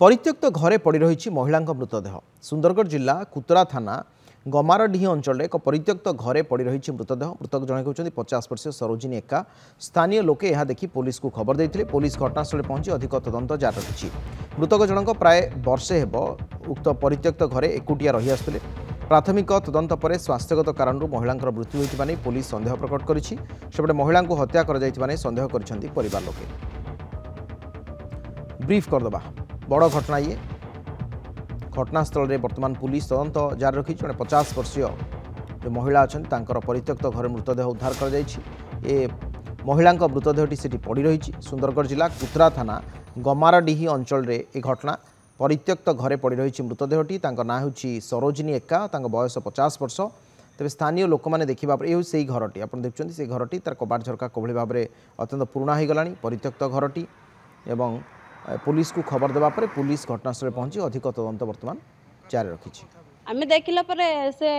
परित्यक्त घरे पड़ रही महिला मृतदेह। सुंदरगढ़ जिला कुतरा थाना गमारडीह अंचल एक परित्यक्त घरे पड़ रही मृतदेह। मृतक जड़े कहते 50 वर्षीय सरोजिनी एक्का। स्थानीय लोके यह देखि पुलिस को खबर देते। पुलिस घटनास्थल पहुंची अधिक तदंत जारी रखी। मृतक जनक प्राय वर्षे हेब उक्त परित्यक्त घरे एकुटिया रही आसुले। प्राथमिक तदंत पर स्वास्थ्यगत कारण महिला मृत्यु होता नहीं पुलिस सन्देह प्रकट करपटे महिला को हत्या कर सन्देह कर लोके। ब्रीफ करदबा बड़ घटना ये घटनास्थल में वर्तमान पुलिस तदंत जारी रखी। जड़े 50 वर्षीय जो महिला अच्छा परित्यक्त घर मृतदेह उद्धार कर महिला मृतदेहटी से पड़ रही। सुंदरगढ़ जिला कुतरा थाना गमारडीह अंचल में घटना परित्यक्त घरे पड़ रही मृतदेहटी। ना हूँ सरोजिनी एक्का। बयस 50 वर्ष। तेज स्थानीय लोक मैंने देखा से घरटी आप देखुं से घरटी तार कबाट झरका कभली भाव में अत्यंत पुराणा हो गला परित्यक्त घरटी। एवं पुलिस को खबर देवा पर पुलिस घटनास्थल पहुंची अधिक तदंत वर्तमान जारी रखी। आम देखला से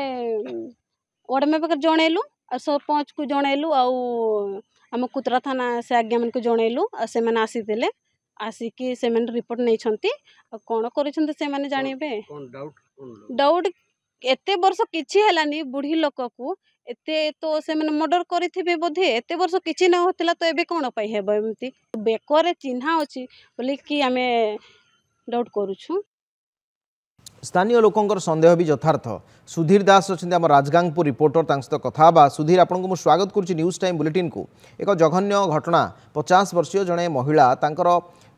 वार्ड मेंबर जनइलु सरपंच को जनइलु आम कुतरा थाना से आज्ञा मन को जनइलु से मैंने आसीते आसिकी से रिपोर्ट नहीं कौन कर जानवे। डाउट एते वर्ष किछि हेलानी बुढ़ी लोक को एते तो से मैंने मर्डर करेंगे बोधे एते वर्ष किछि न होतिला तो एबे कौन पाई हेबो एमती बेकर चिन्हा अछि बोली कि आमे डाउट करूछु। स्थानीय लोकंकर संदेह भी यथार्थ। सुधीर दास अच्छा आम राजगांगपुर रिपोर्टर सहित कथा। सुधीर आपको मुझे स्वागत करुच्ची न्यूज टाइम बुलेटिन को। एक जघन्य घटना 50 वर्षीय जड़े महिला तांकर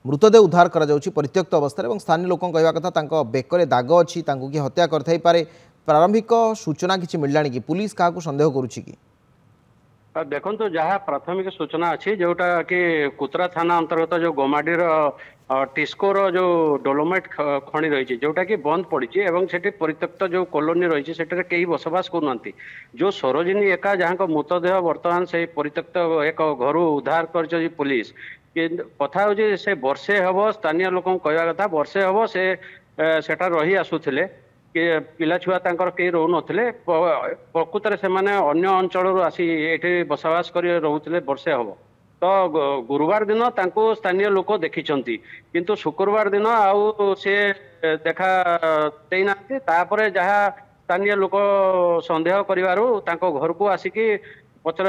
मृतदेह उद्धार करा जाउछि परित्यक्त अवस्था और स्थानीय लोक कहवा कथा बेकरे दाग अच्छी कि हत्या कर प्रारंभिक सूचना किसी मिललानी कि पुलिस क्या संदेह करुच्ची कि देखो तो जहाँ प्राथमिक सूचना अच्छी जोटा कि कुतरा थाना अंतर्गत जो गोमाडीर टिस्कोर जो डोलोमाइट खଣି रही जोटा कि बंद पड़ी से परित्यक्त जो कॉलोनी रही से कई बसवास करना। जो सरोजिनी एक्का जहाँ मृतदेह बर्तमान से परित्यक्त एक घर उद्धार कर पुलिस कथा हूँ से वर्षे हम स्थानीय लोक कहवा कथा वर्षे हम से रही आसुले कि पिला छुआ कई रो नथिले प्रकृत से अन्य अंचल आसी ये बसवास कर रोते वर्षे हम। तो गुरुवार दिन स्थानीय लोक देखी किंतु शुक्रवार दिन आउ से देखा देना जहाँ स्थानीय लोक सन्देह कर घर को आसिकी पचर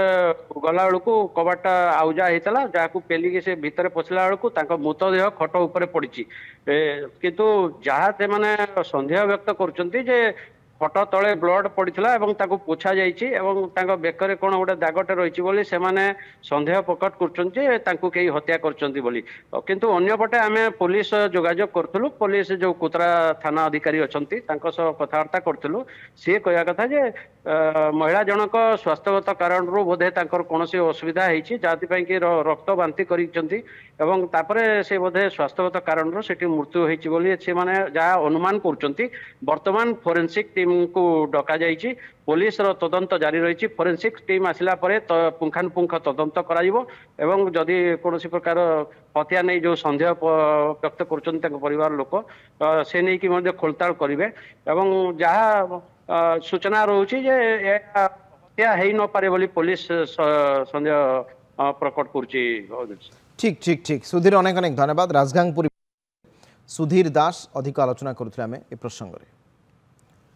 गला बेलू कबाटा आउजा होता जहाँ पेलिकी से भितर पशिला बेलू मृतदेह खट उपर पड़ी किंतु जहाँ से मैंने सन्देह व्यक्त कर खट तले ब्लड पड़ता पोछा जाइए बेकर कौन गोटे दागटे रही से सन्देह प्रकट कर हत्या कर किंतु अन्यपटे आम पुलिस जोगाजोग करूँ पुलिस जो कुतरा थाना अधिकारी अच्छा कथबार्ता करूँ सी कह कथा जे महिला जनक स्वास्थ्यगत कारण बोधे कौन असुविधा होती कि रक्त बांति कर से बोधे स्वास्थ्यगत कारण से मृत्यु होती जहाँ अनुमान कर वर्तमान फोरेंसिक टीम को डका जाइए। पुलिस तदंत जारी रही। फोरेंसिक टीम आसला पुंखानुपुंख तदंत एवं जदि कौन प्रकार हत्या नहीं जो सन्देह व्यक्त कर परिवार लोक से नहीं कि खोलताड़ करेंगे एवं जहाँ सूचना रोचे हत्या हो न पारे बोली पुलिस सन्देह प्रकट कर। ठीक ठीक ठीक सुधीर अनेक अनेक धन्यवाद। राजगांगपुर सुधीर दास अधिक आलोचना करुथिले आमे ए प्रसंग रे।